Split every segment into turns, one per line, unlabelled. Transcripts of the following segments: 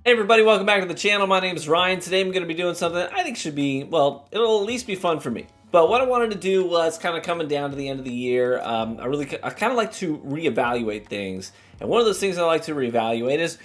Hey everybody, welcome back to the channel. My name is Ryan. Today I'm going to be doing something I think should be, well, it'll at least be fun for me. But what I wanted to do was kind of coming down to the end of the year. I kind of like to reevaluate things. And one of those things I like to reevaluate is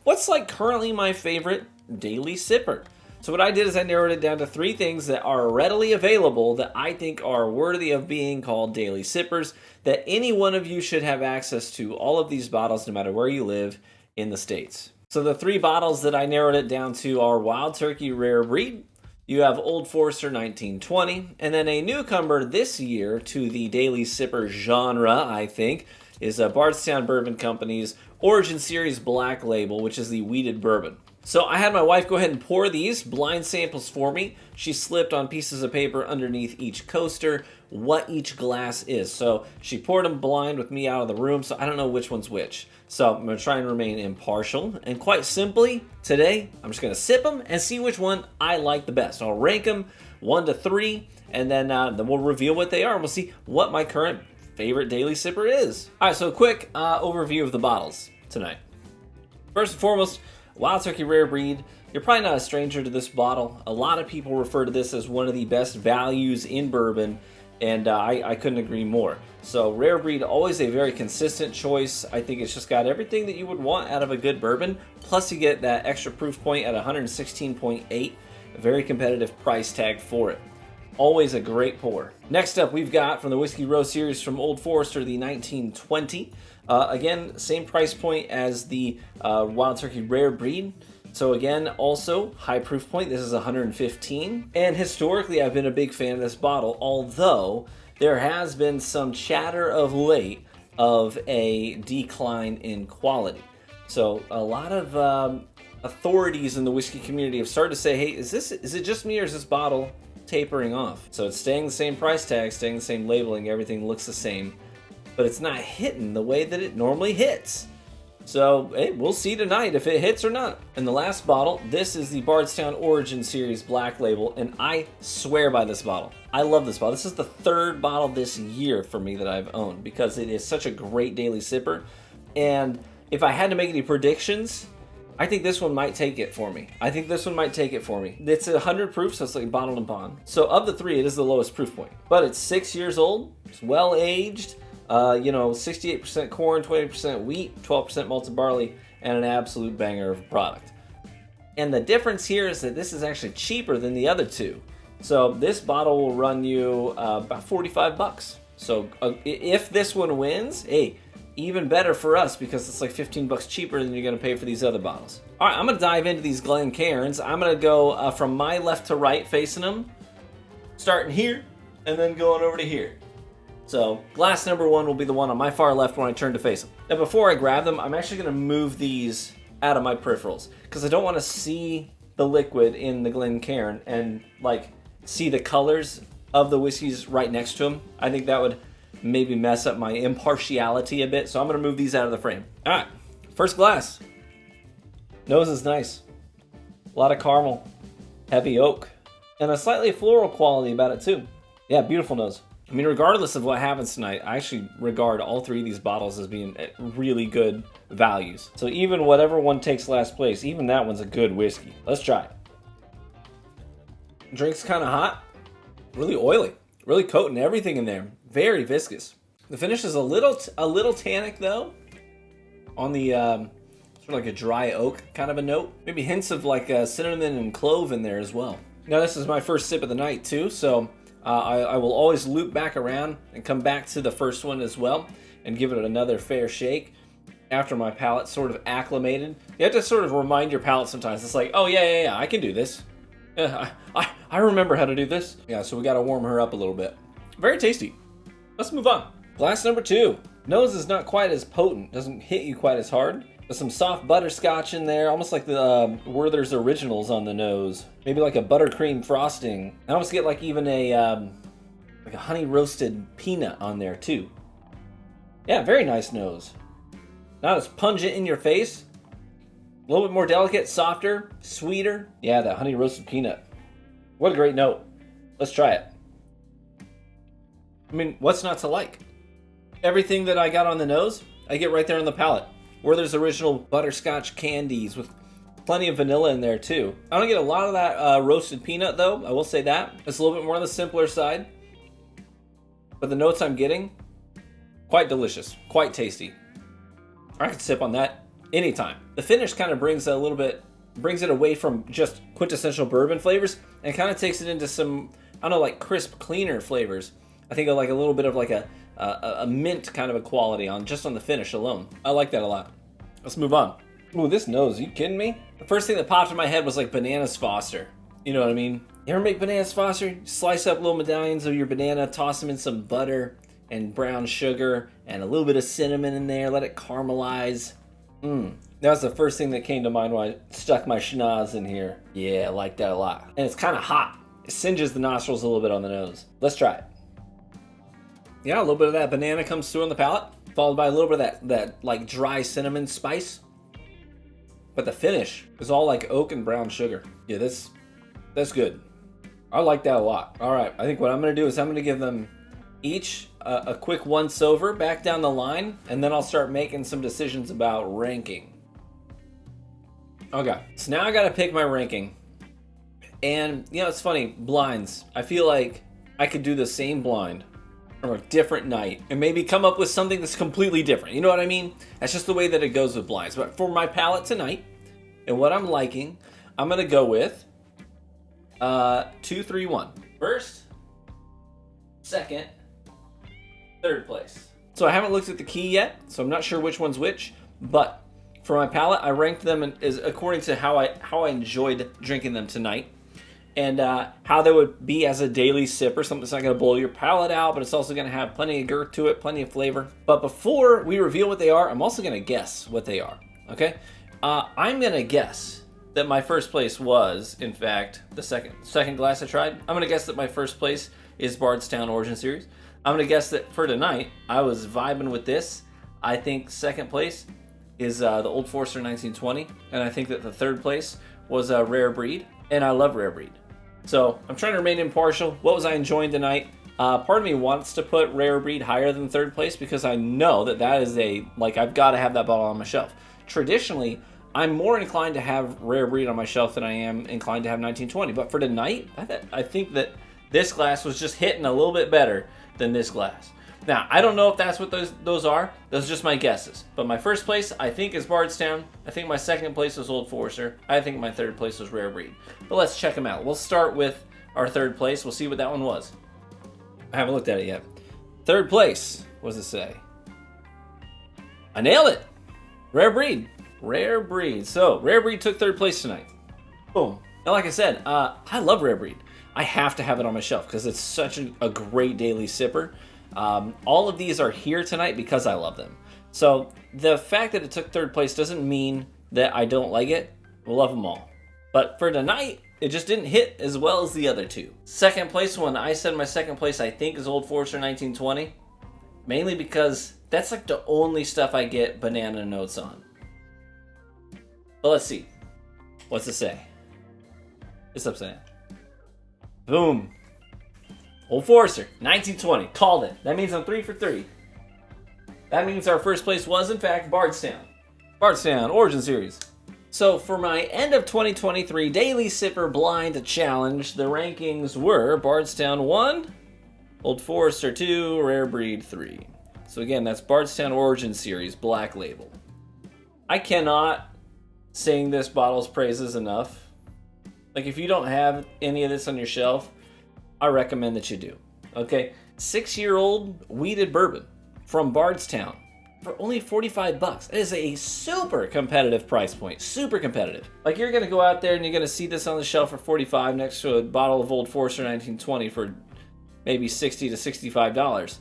what's like currently my favorite daily sipper. So what I did is I narrowed it down to 3 things that are readily available that I think are worthy of being called daily sippers, that any one of you should have access to all of these bottles no matter where you live in the States. So the 3 bottles that I narrowed it down to are Wild Turkey Rare Breed, you have Old Forester 1920, and then a newcomer this year to the daily sipper genre, I think, is Bardstown Bourbon Company's Origin Series Black Label, which is the wheated bourbon. So I had my wife go ahead and pour these blind samples for me. She slipped on pieces of paper underneath each coaster what each glass is. So she poured them blind with me out of the room, so I don't know which one's which. So I'm going to try and remain impartial. And quite simply, today, I'm just going to sip them and see which one I like the best. I'll rank them 1 to 3, and then we'll reveal what they are, and we'll see what my current favorite daily sipper is. All right, so a quick overview of the bottles tonight. First and foremost, Wild Turkey Rare Breed. You're probably not a stranger to this bottle. A lot of people refer to this as one of the best values in bourbon, and I couldn't agree more. So Rare Breed, always a very consistent choice. I think it's just got everything that you would want out of a good bourbon, plus you get that extra proof point at 116.8, a very competitive price tag for it. Always a great pour. Next up, we've got from the Whiskey Row series from Old Forester, the 1920. Again, same price point as the Wild Turkey Rare Breed. So again, also high proof point. This is 115. And historically, I've been a big fan of this bottle, although there has been some chatter of late of a decline in quality. So a lot of authorities in the whiskey community have started to say, hey, is it just me, or is this bottle tapering off? So it's staying the same price tag, staying the same labeling, everything looks the same, but it's not hitting the way that it normally hits. So hey, we'll see tonight if it hits or not. And the last bottle, this is the Bardstown Origin Series Black Label, and I swear by this bottle. I love this bottle. This is the 3rd bottle this year for me that I've owned because it is such a great daily sipper. And if I had to make any predictions, I think this one might take it for me. It's 100 proof, so it's like bottled and bond. So of the 3, it is the lowest proof point. But it's 6 years old, it's well aged, 68% corn, 20% wheat, 12% malted barley, and an absolute banger of a product. And the difference here is that this is actually cheaper than the other 2. So this bottle will run you about 45 bucks. So if this one wins, hey, even better for us because it's like 15 bucks cheaper than you're going to pay for these other bottles. All right, I'm going to dive into these Glencairns. I'm going to go from my left to right facing them, starting here and then going over to here. So glass number 1 will be the one on my far left when I turn to face them. Now before I grab them, I'm actually going to move these out of my peripherals because I don't want to see the liquid in the Glencairn and like see the colors of the whiskeys right next to them. I think that would maybe mess up my impartiality a bit, so I'm going to move these out of the frame. All right, first glass. Nose is nice. A lot of caramel, heavy oak, and a slightly floral quality about it too. Yeah, beautiful nose. I mean, regardless of what happens tonight, I actually regard all 3 of these bottles as being really good values. So even whatever one takes last place, even that one's a good whiskey. Let's try it. Drink's kind of hot, really oily, really coating everything in there. Very viscous. The finish is a little tannic though, on the sort of like a dry oak kind of a note. Maybe hints of like cinnamon and clove in there as well. Now this is my first sip of the night too, so I will always loop back around and come back to the first one as well and give it another fair shake after my palate's sort of acclimated. You have to sort of remind your palate sometimes. It's like, oh yeah, I can do this. Yeah, I remember how to do this. Yeah, so we got to warm her up a little bit. Very tasty. Let's move on. Glass number 2. Nose is not quite as potent, doesn't hit you quite as hard. There's some soft butterscotch in there, almost like the Werther's Originals on the nose. Maybe like a buttercream frosting. I almost get like even a honey roasted peanut on there too. Yeah, very nice nose. Not as pungent in your face. A little bit more delicate, softer, sweeter. Yeah, that honey roasted peanut. What a great note. Let's try it. I mean, what's not to like? Everything that I got on the nose, I get right there on the palate. Werther's Original butterscotch candies with Plenty of vanilla in there too. I don't get a lot of that roasted peanut though, I will say that. It's a little bit more on the simpler side. But the notes I'm getting, quite delicious, quite tasty. I could sip on that anytime. The finish kind of brings it away from just quintessential bourbon flavors and kind of takes it into some, I don't know, like crisp, cleaner flavors. I think of like a little bit of like a mint kind of a quality on just on the finish alone. I like that a lot. Let's move on. Ooh, this nose, are you kidding me? The first thing that popped in my head was like bananas Foster. You know what I mean? You ever make bananas Foster? Slice up little medallions of your banana, toss them in some butter and brown sugar and a little bit of cinnamon in there, let it caramelize. That was the first thing that came to mind when I stuck my schnoz in here. Yeah, I like that a lot. And it's kind of hot. It singes the nostrils a little bit on the nose. Let's try it. Yeah, a little bit of that banana comes through on the palate, followed by a little bit of that like dry cinnamon spice. But the finish is all like oak and brown sugar. Yeah, that's good. I like that a lot. All right, I think what I'm gonna do is I'm gonna give them each a quick once over back down the line, and then I'll start making some decisions about ranking. Okay, so now I gotta pick my ranking. And, you know, it's funny, blinds. I feel like I could do the same blind from a different night and maybe come up with something that's completely different. You know what I mean? That's just the way that it goes with blinds. But for my palate tonight and what I'm liking, I'm gonna go with 2, 3, 1. First, second, third place. So I haven't looked at the key yet, so I'm not sure which one's which, but for my palate, I ranked them as according to how I enjoyed drinking them tonight, and how they would be as a daily sipper. Something that's not going to blow your palate out, but it's also going to have plenty of girth to it, plenty of flavor. But before we reveal what they are, I'm also going to guess what they are. Okay, I'm going to guess that my first place was, in fact, the second glass I tried. I'm going to guess that my first place is Bardstown Origin Series. I'm going to guess that for tonight, I was vibing with this. I think second place is the Old Forester 1920, and I think that the third place was a Rare Breed, and I love Rare Breed. So I'm trying to remain impartial. What was I enjoying tonight? Part of me wants to put Rare Breed higher than third place because I know that is I've got to have that bottle on my shelf. Traditionally, I'm more inclined to have Rare Breed on my shelf than I am inclined to have 1920, but for tonight, I think that this glass was just hitting a little bit better than this glass. Now, I don't know if that's what those are. Those are just my guesses. But my first place, I think, is Bardstown. I think my second place was Old Forester. I think my third place was Rare Breed. But let's check them out. We'll start with our third place. We'll see what that one was. I haven't looked at it yet. Third place. What does it say? I nailed it. Rare Breed. Rare Breed. So, Rare Breed took third place tonight. Boom. Now, like I said, I love Rare Breed. I have to have it on my shelf because it's such a great daily sipper. All of these are here tonight because I love them. So the fact that it took third place doesn't mean that I don't like it. I love them all. But for tonight, it just didn't hit as well as the other two. Second place one, I said my second place I think is Old Forester 1920. Mainly because that's like the only stuff I get banana notes on. But let's see. What's it say? It's upside down. Boom. Old Forester, 1920. Called it. That means I'm 3 for 3. That means our first place was, in fact, Bardstown. Bardstown Origin Series. So for my end of 2023 Daily Sipper Blind Challenge, the rankings were Bardstown 1, Old Forester 2, Rare Breed 3. So again, that's Bardstown Origin Series, Black Label. I cannot sing this bottle's praises enough. Like, if you don't have any of this on your shelf, I recommend that you do. Okay, 6-year-old wheated bourbon from Bardstown for only $45. It is a super competitive price point. Super competitive. Like, you're gonna go out there and you're gonna see this on the shelf for $45 next to a bottle of Old Forester 1920 for maybe $60 to $65.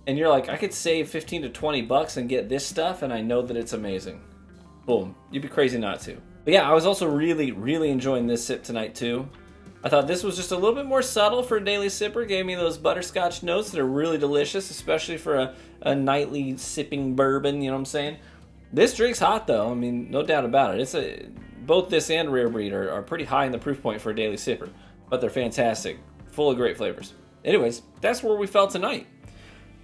And you're like, I could save $15 to $20 and get this stuff, and I know that it's amazing. Boom. You'd be crazy not to. But yeah, I was also really, really enjoying this sip tonight too. I thought this was just a little bit more subtle for a daily sipper. Gave me those butterscotch notes that are really delicious, especially for a nightly sipping bourbon, you know what I'm saying? This drink's hot though, I mean, no doubt about it. Both this and Rare Breed are pretty high in the proof point for a daily sipper, but they're fantastic, full of great flavors. Anyways, that's where we fell tonight.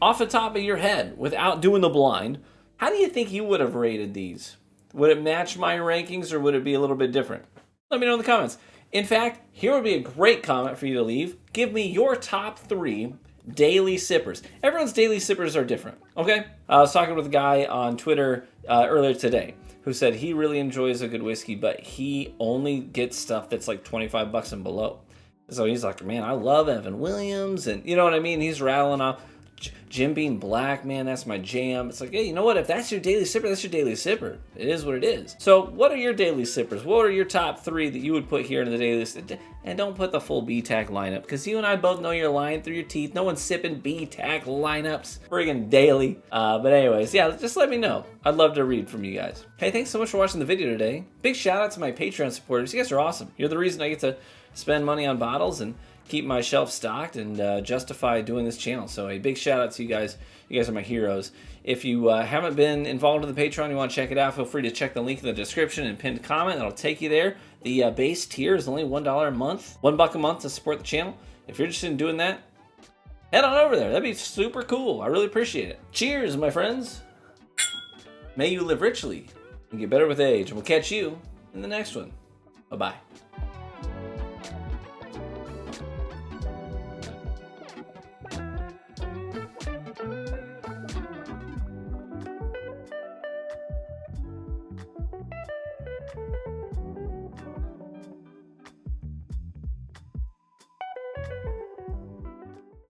Off the top of your head, without doing the blind, how do you think you would have rated these? Would it match my rankings or would it be a little bit different? Let me know in the comments. In fact, here would be a great comment for you to leave. Give me your top 3 daily sippers. Everyone's daily sippers are different, okay? I was talking with a guy on Twitter earlier today who said he really enjoys a good whiskey, but he only gets stuff that's like $25 and below. So he's like, man, I love Evan Williams, and you know what I mean? He's rattling off Jim Beam Black, man, that's my jam. It's like, hey, you know what? If that's your daily sipper, that's your daily sipper. It is what it is. So what are your daily sippers? What are your top 3 that you would put here in the daily sipper? And don't put the full BTAC lineup, because you and I both know you're lying through your teeth. No one's sipping BTAC lineups friggin' daily. But anyways, yeah, just let me know. I'd love to read from you guys. Hey, thanks so much for watching the video today. Big shout out to my Patreon supporters. You guys are awesome. You're the reason I get to spend money on bottles and keep my shelf stocked and justify doing this channel. So a big shout out to you guys. You guys are my heroes. If you haven't been involved in the Patreon, you want to check it out, feel free to check the link in the description and pinned comment. That'll take you there. The base tier is only $1 a month, $1 a month to support the channel. If you're interested in doing that, head on over there. That'd be super cool. I really appreciate it. Cheers, my friends. May you live richly and get better with age. And we'll catch you in the next one. Bye-bye.